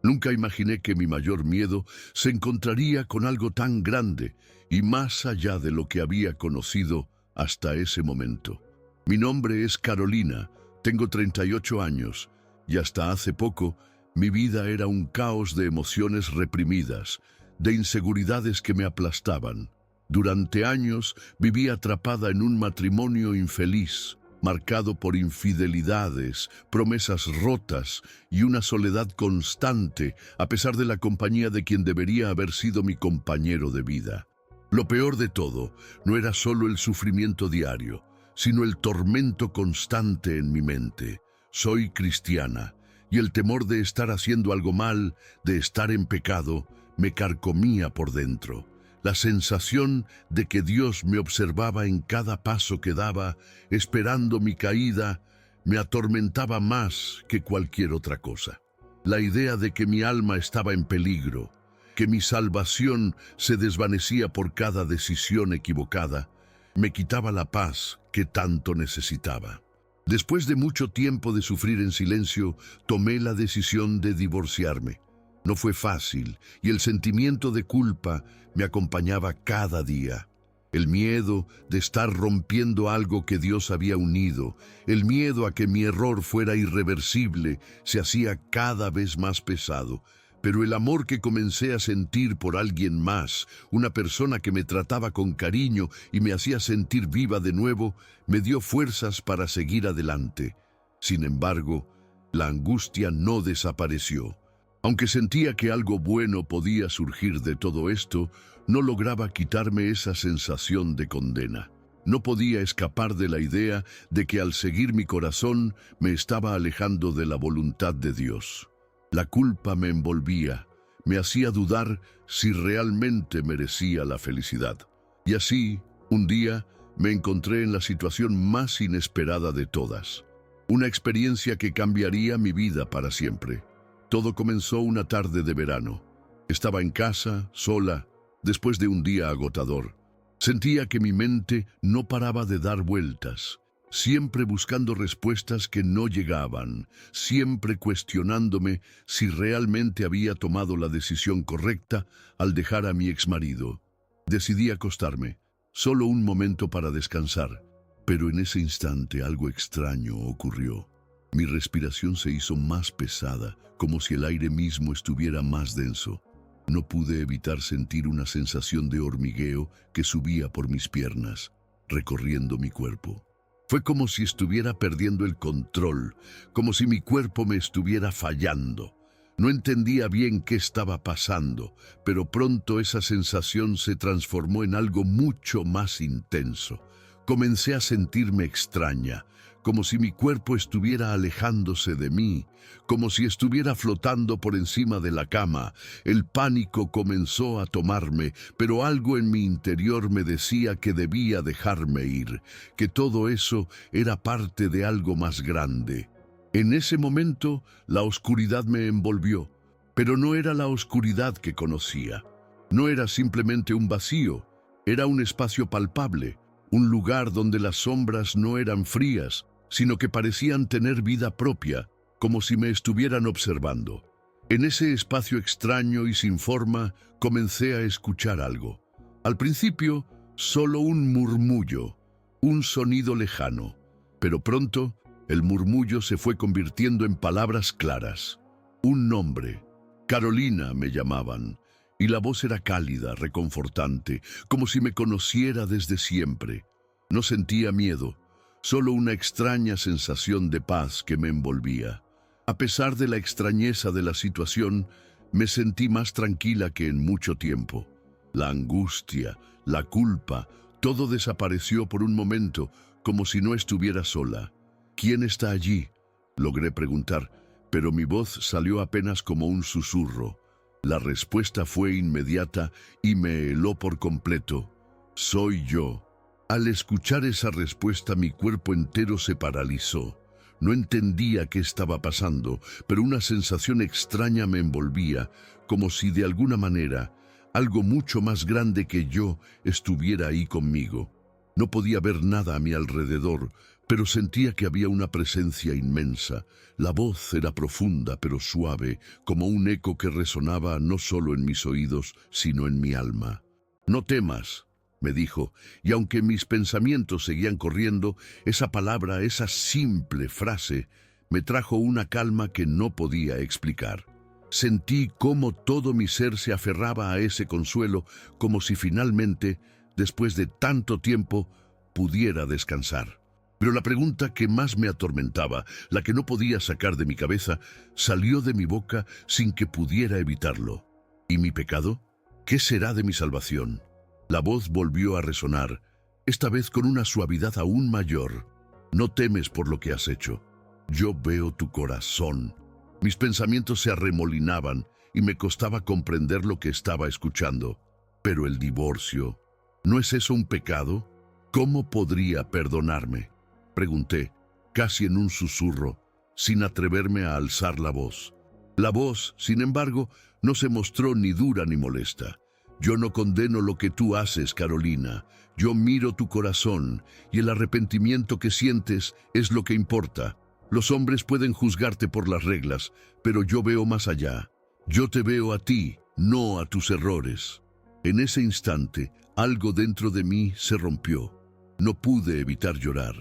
Nunca imaginé que mi mayor miedo se encontraría con algo tan grande y más allá de lo que había conocido hasta ese momento. Mi nombre es Carolina, tengo 38 años y hasta hace poco mi vida era un caos de emociones reprimidas, de inseguridades que me aplastaban. Durante años viví atrapada en un matrimonio infeliz, marcado por infidelidades, promesas rotas y una soledad constante, a pesar de la compañía de quien debería haber sido mi compañero de vida. Lo peor de todo no era solo el sufrimiento diario, sino el tormento constante en mi mente. Soy cristiana, y el temor de estar haciendo algo mal, de estar en pecado, me carcomía por dentro. La sensación de que Dios me observaba en cada paso que daba, esperando mi caída, me atormentaba más que cualquier otra cosa. La idea de que mi alma estaba en peligro, que mi salvación se desvanecía por cada decisión equivocada, me quitaba la paz que tanto necesitaba. Después de mucho tiempo de sufrir en silencio, tomé la decisión de divorciarme. No fue fácil y el sentimiento de culpa me acompañaba cada día. El miedo de estar rompiendo algo que Dios había unido, el miedo a que mi error fuera irreversible, se hacía cada vez más pesado. Pero el amor que comencé a sentir por alguien más, una persona que me trataba con cariño y me hacía sentir viva de nuevo, me dio fuerzas para seguir adelante. Sin embargo, la angustia no desapareció. Aunque sentía que algo bueno podía surgir de todo esto, no lograba quitarme esa sensación de condena. No podía escapar de la idea de que al seguir mi corazón me estaba alejando de la voluntad de Dios. La culpa me envolvía, me hacía dudar si realmente merecía la felicidad. Y así, un día, me encontré en la situación más inesperada de todas. Una experiencia que cambiaría mi vida para siempre. Todo comenzó una tarde de verano. Estaba en casa, sola, después de un día agotador. Sentía que mi mente no paraba de dar vueltas, siempre buscando respuestas que no llegaban, siempre cuestionándome si realmente había tomado la decisión correcta al dejar a mi exmarido. Decidí acostarme, solo un momento para descansar, pero en ese instante algo extraño ocurrió. Mi respiración se hizo más pesada, como si el aire mismo estuviera más denso. No pude evitar sentir una sensación de hormigueo que subía por mis piernas, recorriendo mi cuerpo. Fue como si estuviera perdiendo el control, como si mi cuerpo me estuviera fallando. No entendía bien qué estaba pasando, pero pronto esa sensación se transformó en algo mucho más intenso. Comencé a sentirme extraña, como si mi cuerpo estuviera alejándose de mí, como si estuviera flotando por encima de la cama. El pánico comenzó a tomarme, pero algo en mi interior me decía que debía dejarme ir, que todo eso era parte de algo más grande. En ese momento, la oscuridad me envolvió, pero no era la oscuridad que conocía. No era simplemente un vacío, era un espacio palpable, un lugar donde las sombras no eran frías, sino que parecían tener vida propia, como si me estuvieran observando. En ese espacio extraño y sin forma, comencé a escuchar algo. Al principio, solo un murmullo, un sonido lejano, pero pronto el murmullo se fue convirtiendo en palabras claras. Un nombre. Carolina me llamaban, y la voz era cálida, reconfortante, como si me conociera desde siempre. No sentía miedo, solo una extraña sensación de paz que me envolvía. A pesar de la extrañeza de la situación, me sentí más tranquila que en mucho tiempo. La angustia, la culpa, todo desapareció por un momento, como si no estuviera sola. ¿Quién está allí?, logré preguntar, pero mi voz salió apenas como un susurro. La respuesta fue inmediata y me heló por completo. Soy yo. Al escuchar esa respuesta, mi cuerpo entero se paralizó. No entendía qué estaba pasando, pero una sensación extraña me envolvía, como si de alguna manera algo mucho más grande que yo estuviera ahí conmigo. No podía ver nada a mi alrededor, pero sentía que había una presencia inmensa. La voz era profunda pero suave, como un eco que resonaba no solo en mis oídos, sino en mi alma. «No temas», me dijo, y aunque mis pensamientos seguían corriendo, esa palabra, esa simple frase, me trajo una calma que no podía explicar. Sentí cómo todo mi ser se aferraba a ese consuelo, como si finalmente, después de tanto tiempo, pudiera descansar. Pero la pregunta que más me atormentaba, la que no podía sacar de mi cabeza, salió de mi boca sin que pudiera evitarlo. ¿Y mi pecado? ¿Qué será de mi salvación? La voz volvió a resonar, esta vez con una suavidad aún mayor. No temes por lo que has hecho. Yo veo tu corazón. Mis pensamientos se arremolinaban y me costaba comprender lo que estaba escuchando. Pero el divorcio, ¿no es eso un pecado? ¿Cómo podría perdonarme?, pregunté, casi en un susurro, sin atreverme a alzar la voz. La voz, sin embargo, no se mostró ni dura ni molesta. Yo no condeno lo que tú haces, Carolina. Yo miro tu corazón y el arrepentimiento que sientes es lo que importa. Los hombres pueden juzgarte por las reglas, pero yo veo más allá. Yo te veo a ti, no a tus errores. En ese instante, algo dentro de mí se rompió. No pude evitar llorar.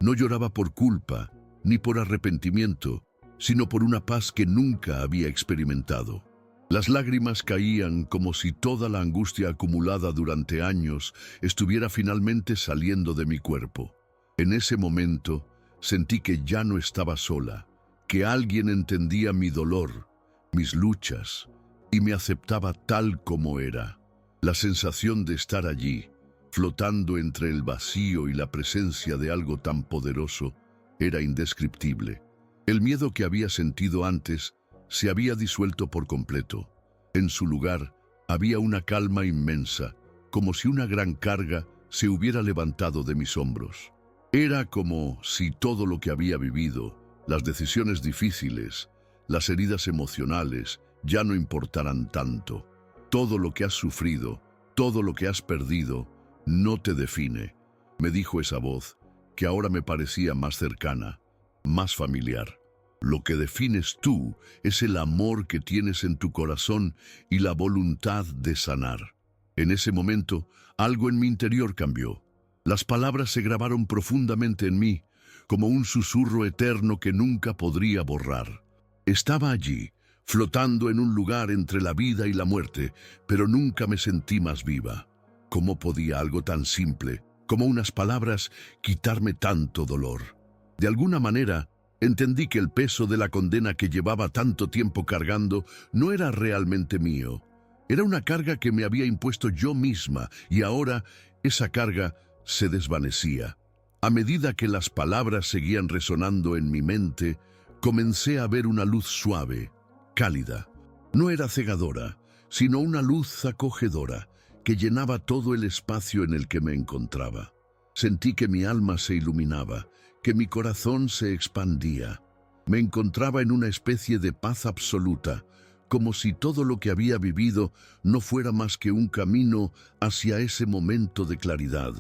No lloraba por culpa, ni por arrepentimiento, sino por una paz que nunca había experimentado. Las lágrimas caían como si toda la angustia acumulada durante años estuviera finalmente saliendo de mi cuerpo. En ese momento, sentí que ya no estaba sola, que alguien entendía mi dolor, mis luchas, y me aceptaba tal como era. La sensación de estar allí, flotando entre el vacío y la presencia de algo tan poderoso, era indescriptible. El miedo que había sentido antes se había disuelto por completo. En su lugar había una calma inmensa, como si una gran carga se hubiera levantado de mis hombros. Era como si todo lo que había vivido, las decisiones difíciles, las heridas emocionales, ya no importaran tanto. Todo lo que has sufrido, todo lo que has perdido, no te define, me dijo esa voz, que ahora me parecía más cercana, más familiar. Lo que defines tú es el amor que tienes en tu corazón y la voluntad de sanar. En ese momento, algo en mi interior cambió. Las palabras se grabaron profundamente en mí, como un susurro eterno que nunca podría borrar. Estaba allí, flotando en un lugar entre la vida y la muerte, pero nunca me sentí más viva. ¿Cómo podía algo tan simple, como unas palabras, quitarme tanto dolor? De alguna manera, entendí que el peso de la condena que llevaba tanto tiempo cargando no era realmente mío. Era una carga que me había impuesto yo misma, y ahora esa carga se desvanecía. A medida que las palabras seguían resonando en mi mente, comencé a ver una luz suave, cálida. No era cegadora, sino una luz acogedora, que llenaba todo el espacio en el que me encontraba. Sentí que mi alma se iluminaba, que mi corazón se expandía. Me encontraba en una especie de paz absoluta, como si todo lo que había vivido no fuera más que un camino hacia ese momento de claridad.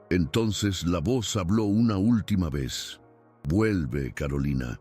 Entonces la voz habló una última vez. «Vuelve, Carolina.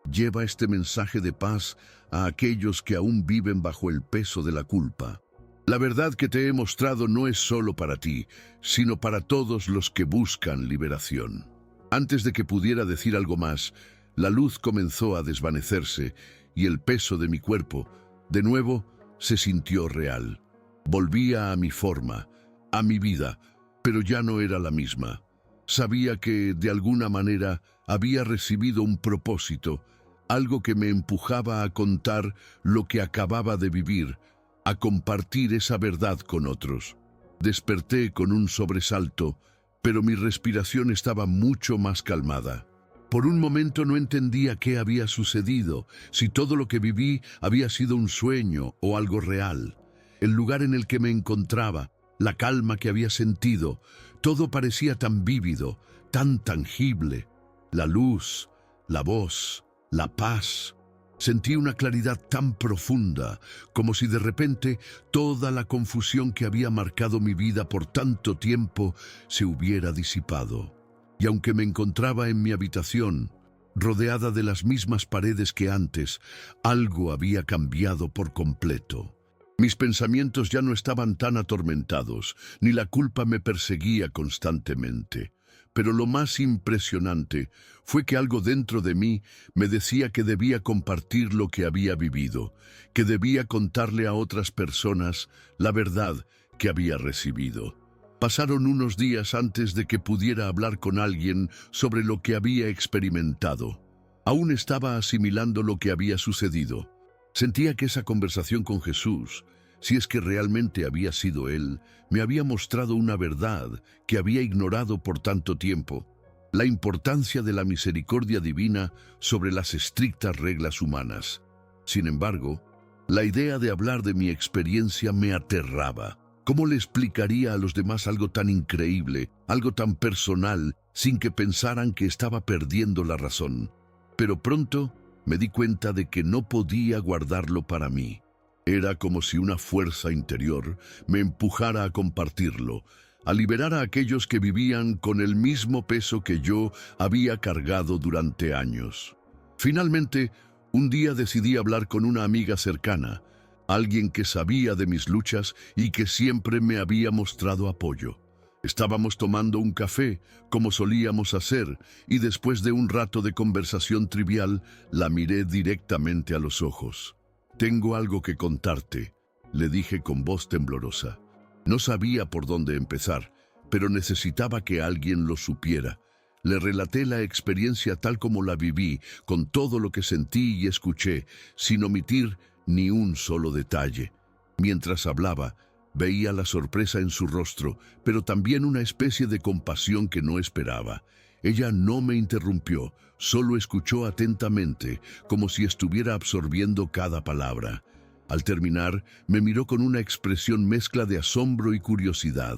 Lleva este mensaje de paz a aquellos que aún viven bajo el peso de la culpa. La verdad que te he mostrado no es solo para ti, sino para todos los que buscan liberación». Antes de que pudiera decir algo más, la luz comenzó a desvanecerse y el peso de mi cuerpo, de nuevo, se sintió real. Volvía a mi forma, a mi vida, pero ya no era la misma. Sabía que, de alguna manera, había recibido un propósito, algo que me empujaba a contar lo que acababa de vivir, a compartir esa verdad con otros. Desperté con un sobresalto, pero mi respiración estaba mucho más calmada. Por un momento no entendía qué había sucedido, si todo lo que viví había sido un sueño o algo real. El lugar en el que me encontraba, la calma que había sentido, todo parecía tan vívido, tan tangible. La luz, la voz, la paz. Sentí una claridad tan profunda, como si de repente toda la confusión que había marcado mi vida por tanto tiempo se hubiera disipado. Y aunque me encontraba en mi habitación, rodeada de las mismas paredes que antes, algo había cambiado por completo. Mis pensamientos ya no estaban tan atormentados, ni la culpa me perseguía constantemente. Pero lo más impresionante fue que algo dentro de mí me decía que debía compartir lo que había vivido, que debía contarle a otras personas la verdad que había recibido. Pasaron unos días antes de que pudiera hablar con alguien sobre lo que había experimentado. Aún estaba asimilando lo que había sucedido. Sentía que esa conversación con Jesús, si es que realmente había sido Él, me había mostrado una verdad que había ignorado por tanto tiempo: la importancia de la misericordia divina sobre las estrictas reglas humanas. Sin embargo, la idea de hablar de mi experiencia me aterraba. ¿Cómo le explicaría a los demás algo tan increíble, algo tan personal, sin que pensaran que estaba perdiendo la razón? Pero pronto me di cuenta de que no podía guardarlo para mí. Era como si una fuerza interior me empujara a compartirlo, a liberar a aquellos que vivían con el mismo peso que yo había cargado durante años. Finalmente, un día decidí hablar con una amiga cercana, alguien que sabía de mis luchas y que siempre me había mostrado apoyo. Estábamos tomando un café, como solíamos hacer, y después de un rato de conversación trivial, la miré directamente a los ojos. «Tengo algo que contarte», le dije con voz temblorosa. No sabía por dónde empezar, pero necesitaba que alguien lo supiera. Le relaté la experiencia tal como la viví, con todo lo que sentí y escuché, sin omitir ni un solo detalle. Mientras hablaba, veía la sorpresa en su rostro, pero también una especie de compasión que no esperaba. Ella no me interrumpió, solo escuchó atentamente, como si estuviera absorbiendo cada palabra. Al terminar, me miró con una expresión mezcla de asombro y curiosidad.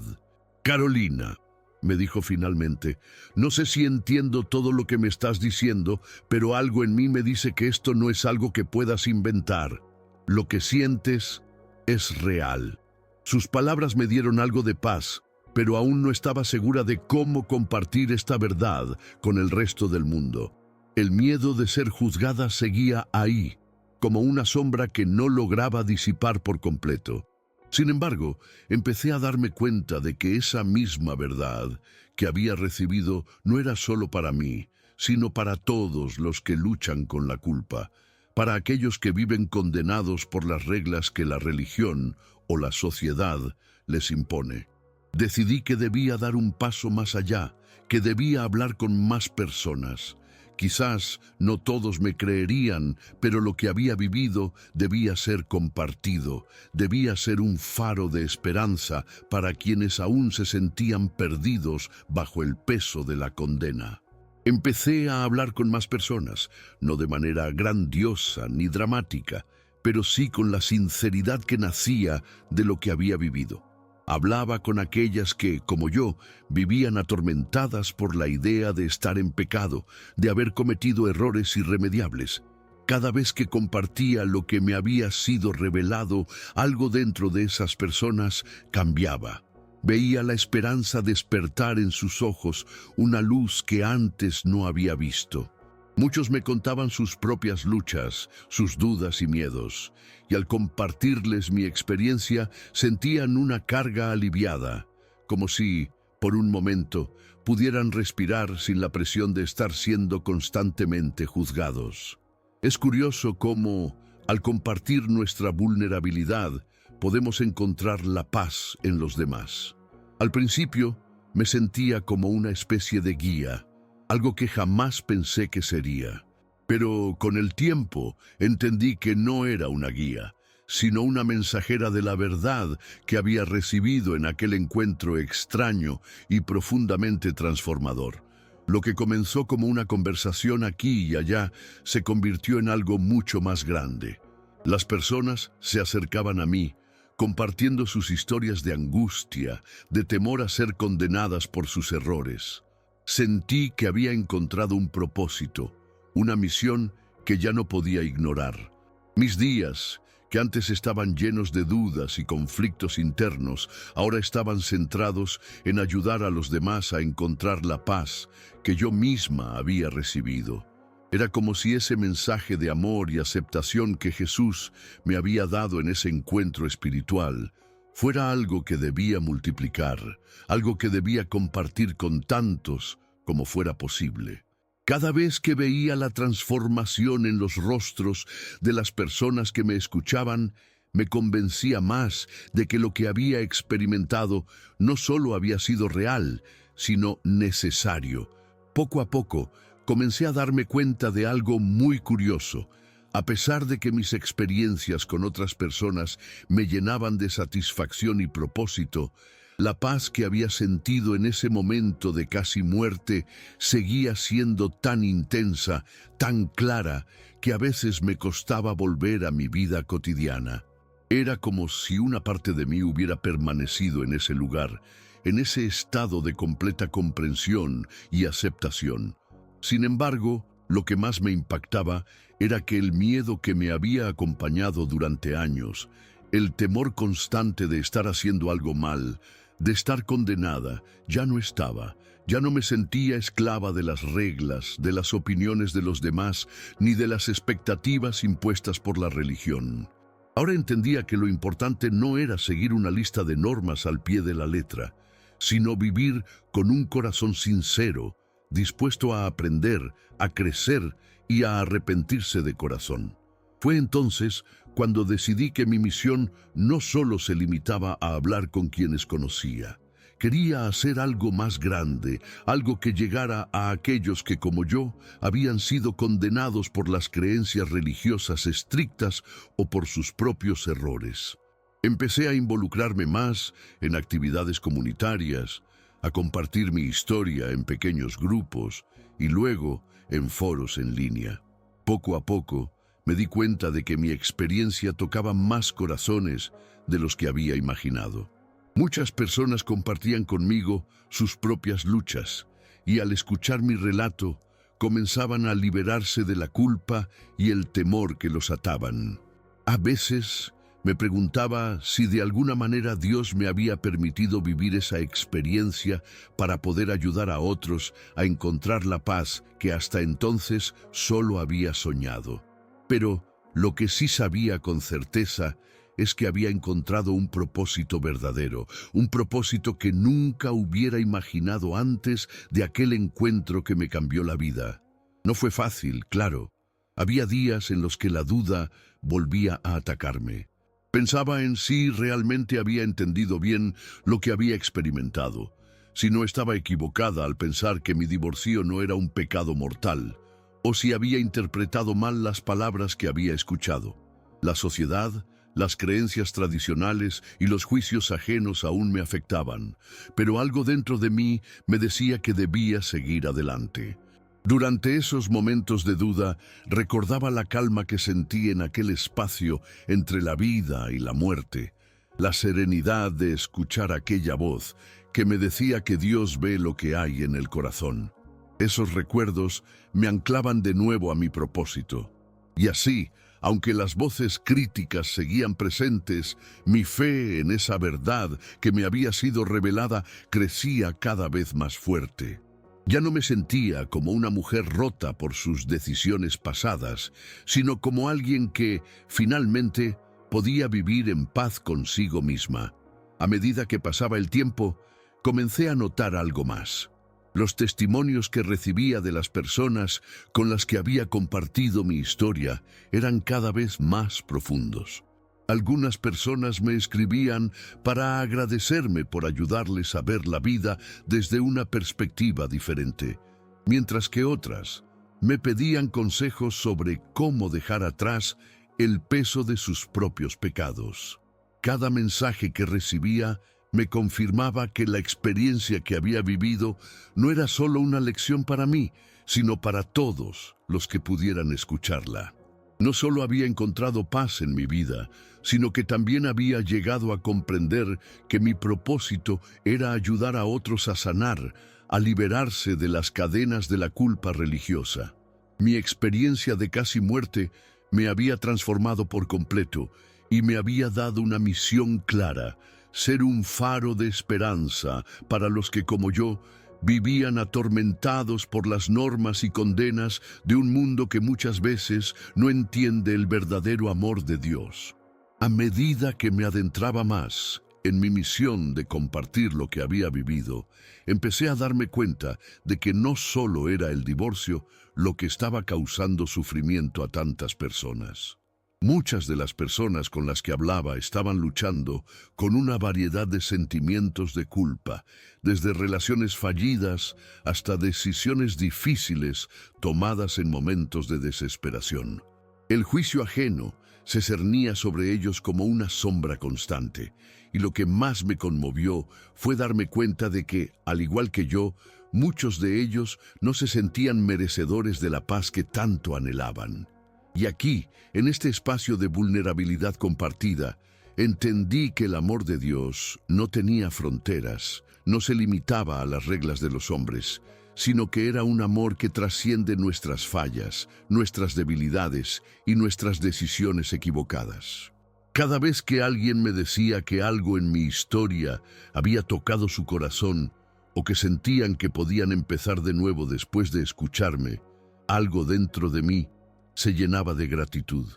«Carolina», me dijo finalmente, «no sé si entiendo todo lo que me estás diciendo, pero algo en mí me dice que esto no es algo que puedas inventar. Lo que sientes es real». Sus palabras me dieron algo de paz, pero aún no estaba segura de cómo compartir esta verdad con el resto del mundo. El miedo de ser juzgada seguía ahí, como una sombra que no lograba disipar por completo. Sin embargo, empecé a darme cuenta de que esa misma verdad que había recibido no era solo para mí, sino para todos los que luchan con la culpa, para aquellos que viven condenados por las reglas que la religión o la sociedad les impone. Decidí que debía dar un paso más allá, que debía hablar con más personas. Quizás no todos me creerían, pero lo que había vivido debía ser compartido, debía ser un faro de esperanza para quienes aún se sentían perdidos bajo el peso de la condena. Empecé a hablar con más personas, no de manera grandiosa ni dramática, pero sí con la sinceridad que nacía de lo que había vivido. Hablaba con aquellas que, como yo, vivían atormentadas por la idea de estar en pecado, de haber cometido errores irremediables. Cada vez que compartía lo que me había sido revelado, algo dentro de esas personas cambiaba. Veía la esperanza despertar en sus ojos, una luz que antes no había visto. Muchos me contaban sus propias luchas, sus dudas y miedos, y al compartirles mi experiencia sentían una carga aliviada, como si, por un momento, pudieran respirar sin la presión de estar siendo constantemente juzgados. Es curioso cómo, al compartir nuestra vulnerabilidad, podemos encontrar la paz en los demás. Al principio, me sentía como una especie de guía, algo que jamás pensé que sería. Pero con el tiempo entendí que no era una guía, sino una mensajera de la verdad que había recibido en aquel encuentro extraño y profundamente transformador. Lo que comenzó como una conversación aquí y allá se convirtió en algo mucho más grande. Las personas se acercaban a mí, compartiendo sus historias de angustia, de temor a ser condenadas por sus errores. Sentí que había encontrado un propósito, una misión que ya no podía ignorar. Mis días, que antes estaban llenos de dudas y conflictos internos, ahora estaban centrados en ayudar a los demás a encontrar la paz que yo misma había recibido. Era como si ese mensaje de amor y aceptación que Jesús me había dado en ese encuentro espiritual fuera algo que debía multiplicar, algo que debía compartir con tantos como fuera posible. Cada vez que veía la transformación en los rostros de las personas que me escuchaban, me convencía más de que lo que había experimentado no solo había sido real, sino necesario. Poco a poco, comencé a darme cuenta de algo muy curioso. A pesar de que mis experiencias con otras personas me llenaban de satisfacción y propósito, la paz que había sentido en ese momento de casi muerte seguía siendo tan intensa, tan clara, que a veces me costaba volver a mi vida cotidiana. Era como si una parte de mí hubiera permanecido en ese lugar, en ese estado de completa comprensión y aceptación. Sin embargo, lo que más me impactaba era que el miedo que me había acompañado durante años, el temor constante de estar haciendo algo mal, de estar condenada, ya no estaba. Ya no me sentía esclava de las reglas, de las opiniones de los demás, ni de las expectativas impuestas por la religión. Ahora entendía que lo importante no era seguir una lista de normas al pie de la letra, sino vivir con un corazón sincero, dispuesto a aprender, a crecer y a arrepentirse de corazón. Fue entonces cuando decidí que mi misión no solo se limitaba a hablar con quienes conocía. Quería hacer algo más grande, algo que llegara a aquellos que, como yo, habían sido condenados por las creencias religiosas estrictas o por sus propios errores. Empecé a involucrarme más en actividades comunitarias, a compartir mi historia en pequeños grupos y luego en foros en línea. Poco a poco, me di cuenta de que mi experiencia tocaba más corazones de los que había imaginado. Muchas personas compartían conmigo sus propias luchas y al escuchar mi relato comenzaban a liberarse de la culpa y el temor que los ataban. A veces me preguntaba si de alguna manera Dios me había permitido vivir esa experiencia para poder ayudar a otros a encontrar la paz que hasta entonces solo había soñado. Pero lo que sí sabía con certeza es que había encontrado un propósito verdadero, un propósito que nunca hubiera imaginado antes de aquel encuentro que me cambió la vida. No fue fácil, claro. Había días en los que la duda volvía a atacarme. Pensaba en si realmente había entendido bien lo que había experimentado, si no estaba equivocada al pensar que mi divorcio no era un pecado mortal, o si había interpretado mal las palabras que había escuchado. La sociedad, las creencias tradicionales y los juicios ajenos aún me afectaban, pero algo dentro de mí me decía que debía seguir adelante. Durante esos momentos de duda, recordaba la calma que sentí en aquel espacio entre la vida y la muerte, la serenidad de escuchar aquella voz que me decía que Dios ve lo que hay en el corazón. Esos recuerdos me anclaban de nuevo a mi propósito. Y así, aunque las voces críticas seguían presentes, mi fe en esa verdad que me había sido revelada crecía cada vez más fuerte. Ya no me sentía como una mujer rota por sus decisiones pasadas, sino como alguien que, finalmente, podía vivir en paz consigo misma. A medida que pasaba el tiempo, comencé a notar algo más. Los testimonios que recibía de las personas con las que había compartido mi historia eran cada vez más profundos. Algunas personas me escribían para agradecerme por ayudarles a ver la vida desde una perspectiva diferente, mientras que otras me pedían consejos sobre cómo dejar atrás el peso de sus propios pecados. Cada mensaje que recibía me confirmaba que la experiencia que había vivido no era solo una lección para mí, sino para todos los que pudieran escucharla. No solo había encontrado paz en mi vida, sino que también había llegado a comprender que mi propósito era ayudar a otros a sanar, a liberarse de las cadenas de la culpa religiosa. Mi experiencia de casi muerte me había transformado por completo, y me había dado una misión clara: ser un faro de esperanza para los que, como yo, vivían atormentados por las normas y condenas de un mundo que muchas veces no entiende el verdadero amor de Dios. A medida que me adentraba más en mi misión de compartir lo que había vivido, empecé a darme cuenta de que no solo era el divorcio lo que estaba causando sufrimiento a tantas personas. Muchas de las personas con las que hablaba estaban luchando con una variedad de sentimientos de culpa, desde relaciones fallidas hasta decisiones difíciles tomadas en momentos de desesperación. El juicio ajeno se cernía sobre ellos como una sombra constante, y lo que más me conmovió fue darme cuenta de que, al igual que yo, muchos de ellos no se sentían merecedores de la paz que tanto anhelaban. Y aquí, en este espacio de vulnerabilidad compartida, entendí que el amor de Dios no tenía fronteras, no se limitaba a las reglas de los hombres, sino que era un amor que trasciende nuestras fallas, nuestras debilidades y nuestras decisiones equivocadas. Cada vez que alguien me decía que algo en mi historia había tocado su corazón, o que sentían que podían empezar de nuevo después de escucharme, algo dentro de mí se llenaba de gratitud.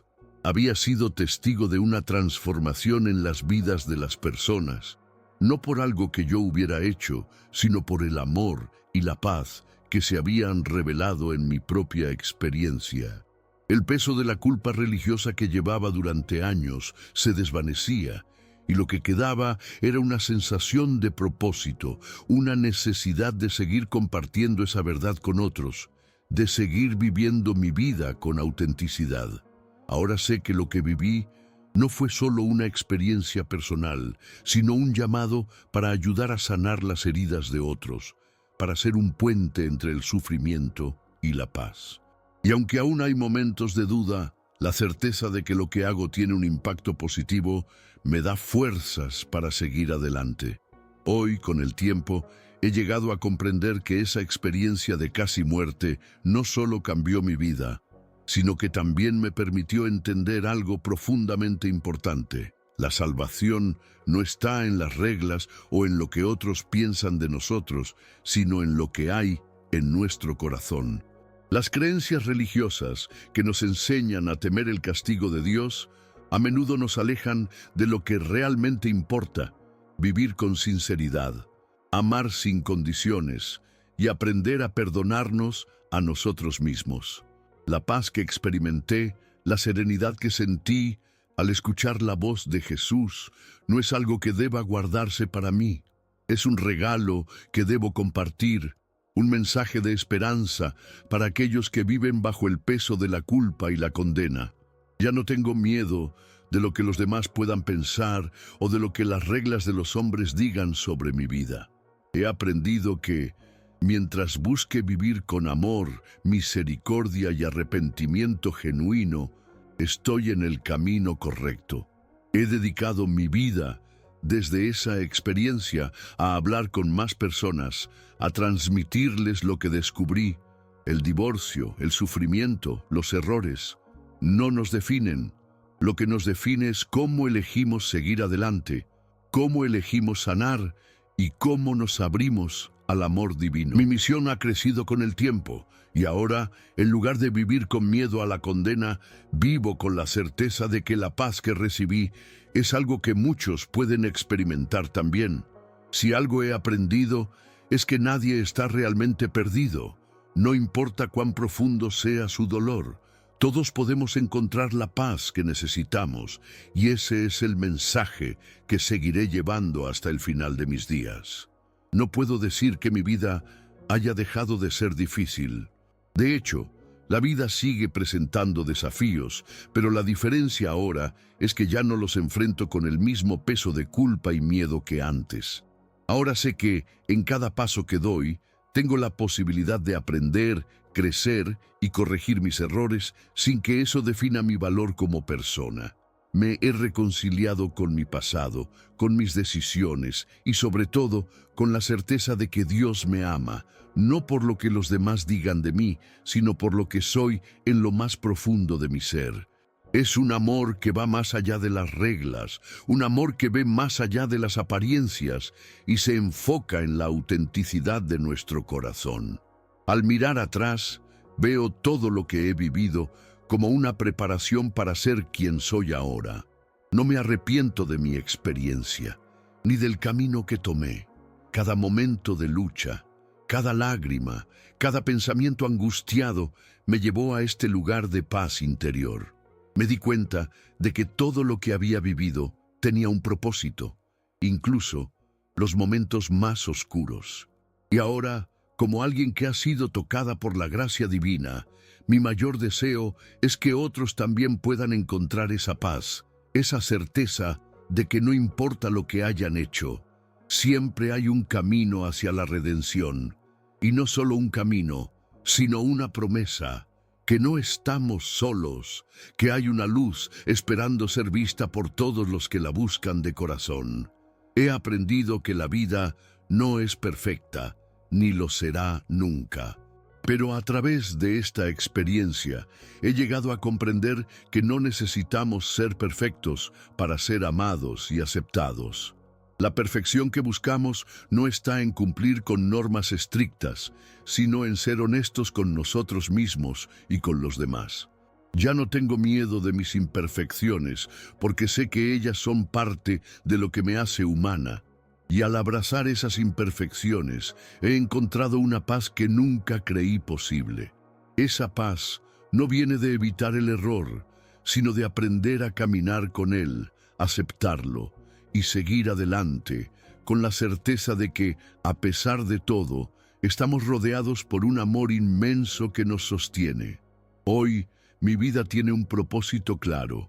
Había sido testigo de una transformación en las vidas de las personas, no por algo que yo hubiera hecho, sino por el amor y la paz que se habían revelado en mi propia experiencia. El peso de la culpa religiosa que llevaba durante años se desvanecía, y lo que quedaba era una sensación de propósito, una necesidad de seguir compartiendo esa verdad con otros, de seguir viviendo mi vida con autenticidad. Ahora sé que lo que viví no fue solo una experiencia personal, sino un llamado para ayudar a sanar las heridas de otros, para ser un puente entre el sufrimiento y la paz. Y aunque aún hay momentos de duda, la certeza de que lo que hago tiene un impacto positivo me da fuerzas para seguir adelante. Hoy, con el tiempo, he llegado a comprender que esa experiencia de casi muerte no solo cambió mi vida, sino que también me permitió entender algo profundamente importante. La salvación no está en las reglas o en lo que otros piensan de nosotros, sino en lo que hay en nuestro corazón. Las creencias religiosas que nos enseñan a temer el castigo de Dios a menudo nos alejan de lo que realmente importa: vivir con sinceridad, amar sin condiciones y aprender a perdonarnos a nosotros mismos. La paz que experimenté, la serenidad que sentí al escuchar la voz de Jesús, no es algo que deba guardarse para mí. Es un regalo que debo compartir, un mensaje de esperanza para aquellos que viven bajo el peso de la culpa y la condena. Ya no tengo miedo de lo que los demás puedan pensar o de lo que las reglas de los hombres digan sobre mi vida. He aprendido que, mientras busque vivir con amor, misericordia y arrepentimiento genuino, estoy en el camino correcto. He dedicado mi vida desde esa experiencia a hablar con más personas, a transmitirles lo que descubrí. El divorcio, el sufrimiento, los errores no nos definen. Lo que nos define es cómo elegimos seguir adelante, cómo elegimos sanar y cómo nos abrimos al amor divino. Mi misión ha crecido con el tiempo y ahora, en lugar de vivir con miedo a la condena, vivo con la certeza de que la paz que recibí es algo que muchos pueden experimentar también. Si algo he aprendido es que nadie está realmente perdido, no importa cuán profundo sea su dolor. Todos podemos encontrar la paz que necesitamos, y ese es el mensaje que seguiré llevando hasta el final de mis días. No puedo decir que mi vida haya dejado de ser difícil. De hecho, la vida sigue presentando desafíos, pero la diferencia ahora es que ya no los enfrento con el mismo peso de culpa y miedo que antes. Ahora sé que, en cada paso que doy, tengo la posibilidad de aprender, crecer y corregir mis errores sin que eso defina mi valor como persona. Me he reconciliado con mi pasado, con mis decisiones y sobre todo con la certeza de que Dios me ama, no por lo que los demás digan de mí, sino por lo que soy en lo más profundo de mi ser. Es un amor que va más allá de las reglas, un amor que ve más allá de las apariencias y se enfoca en la autenticidad de nuestro corazón. Al mirar atrás, veo todo lo que he vivido como una preparación para ser quien soy ahora. No me arrepiento de mi experiencia, ni del camino que tomé. Cada momento de lucha, cada lágrima, cada pensamiento angustiado me llevó a este lugar de paz interior. Me di cuenta de que todo lo que había vivido tenía un propósito, incluso los momentos más oscuros. Y ahora, como alguien que ha sido tocada por la gracia divina, mi mayor deseo es que otros también puedan encontrar esa paz, esa certeza de que no importa lo que hayan hecho, siempre hay un camino hacia la redención, y no solo un camino, sino una promesa, que no estamos solos, que hay una luz esperando ser vista por todos los que la buscan de corazón. He aprendido que la vida no es perfecta, ni lo será nunca. Pero a través de esta experiencia he llegado a comprender que no necesitamos ser perfectos para ser amados y aceptados. La perfección que buscamos no está en cumplir con normas estrictas, sino en ser honestos con nosotros mismos y con los demás. Ya no tengo miedo de mis imperfecciones, porque sé que ellas son parte de lo que me hace humana. Y al abrazar esas imperfecciones, he encontrado una paz que nunca creí posible. Esa paz no viene de evitar el error, sino de aprender a caminar con él, aceptarlo y seguir adelante, con la certeza de que, a pesar de todo, estamos rodeados por un amor inmenso que nos sostiene. Hoy, mi vida tiene un propósito claro.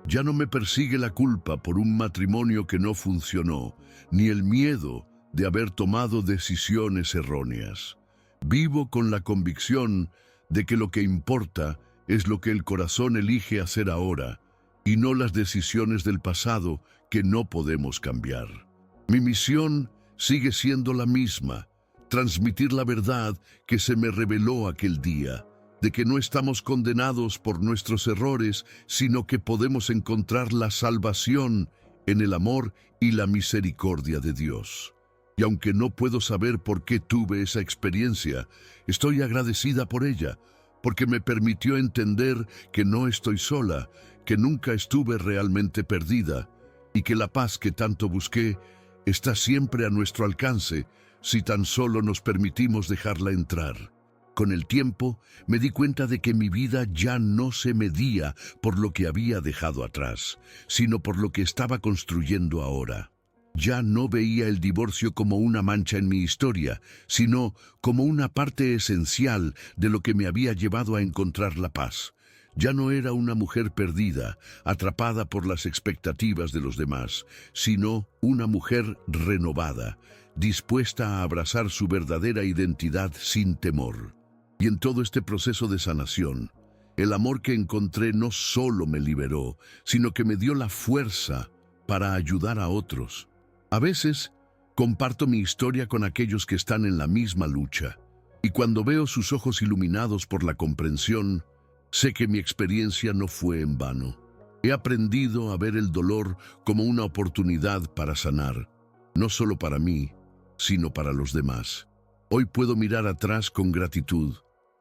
Ya no me persigue la culpa por un matrimonio que no funcionó, ni el miedo de haber tomado decisiones erróneas. Vivo con la convicción de que lo que importa es lo que el corazón elige hacer ahora, y no las decisiones del pasado que no podemos cambiar. Mi misión sigue siendo la misma: transmitir la verdad que se me reveló aquel día, de que no estamos condenados por nuestros errores, sino que podemos encontrar la salvación en el amor y la misericordia de Dios. Y aunque no puedo saber por qué tuve esa experiencia, estoy agradecida por ella, porque me permitió entender que no estoy sola, que nunca estuve realmente perdida, y que la paz que tanto busqué está siempre a nuestro alcance si tan solo nos permitimos dejarla entrar. Con el tiempo, me di cuenta de que mi vida ya no se medía por lo que había dejado atrás, sino por lo que estaba construyendo ahora. Ya no veía el divorcio como una mancha en mi historia, sino como una parte esencial de lo que me había llevado a encontrar la paz. Ya no era una mujer perdida, atrapada por las expectativas de los demás, sino una mujer renovada, dispuesta a abrazar su verdadera identidad sin temor. Y en todo este proceso de sanación, el amor que encontré no solo me liberó, sino que me dio la fuerza para ayudar a otros. A veces, comparto mi historia con aquellos que están en la misma lucha, y cuando veo sus ojos iluminados por la comprensión, sé que mi experiencia no fue en vano. He aprendido a ver el dolor como una oportunidad para sanar, no solo para mí, sino para los demás. Hoy puedo mirar atrás con gratitud,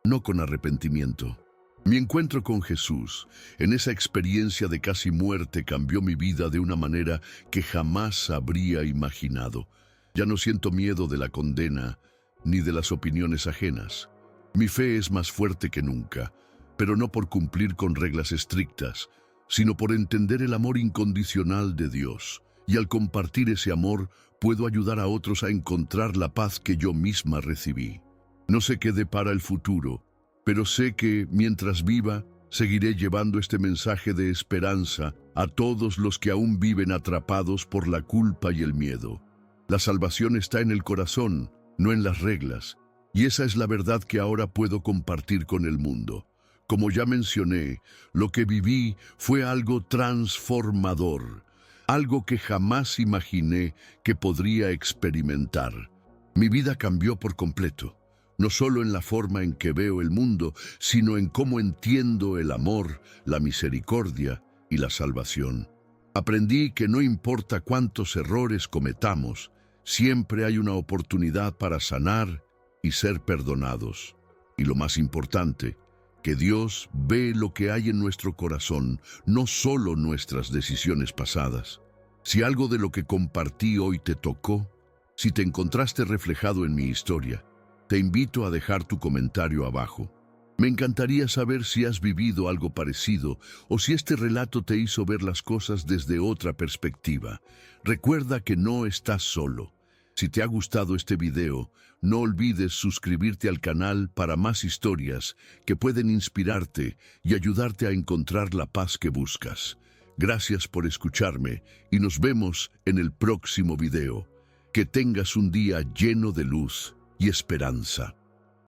no con arrepentimiento. Mi encuentro con Jesús, en esa experiencia de casi muerte, cambió mi vida de una manera que jamás habría imaginado. Ya no siento miedo de la condena, ni de las opiniones ajenas. Mi fe es más fuerte que nunca, pero no por cumplir con reglas estrictas, sino por entender el amor incondicional de Dios. Y al compartir ese amor, puedo ayudar a otros a encontrar la paz que yo misma recibí. No sé qué depara el futuro, pero sé que, mientras viva, seguiré llevando este mensaje de esperanza a todos los que aún viven atrapados por la culpa y el miedo. La salvación está en el corazón, no en las reglas, y esa es la verdad que ahora puedo compartir con el mundo. Como ya mencioné, lo que viví fue algo transformador, algo que jamás imaginé que podría experimentar. Mi vida cambió por completo. no solo en la forma en que veo el mundo, sino en cómo entiendo el amor, la misericordia y la salvación. Aprendí que no importa cuántos errores cometamos, siempre hay una oportunidad para sanar y ser perdonados. Y lo más importante, que Dios ve lo que hay en nuestro corazón, no solo nuestras decisiones pasadas. Si algo de lo que compartí hoy te tocó, si te encontraste reflejado en mi historia, te invito a dejar tu comentario abajo. Me encantaría saber si has vivido algo parecido o si este relato te hizo ver las cosas desde otra perspectiva. Recuerda que no estás solo. Si te ha gustado este video, no olvides suscribirte al canal para más historias que pueden inspirarte y ayudarte a encontrar la paz que buscas. Gracias por escucharme y nos vemos en el próximo video. Que tengas un día lleno de luz y esperanza.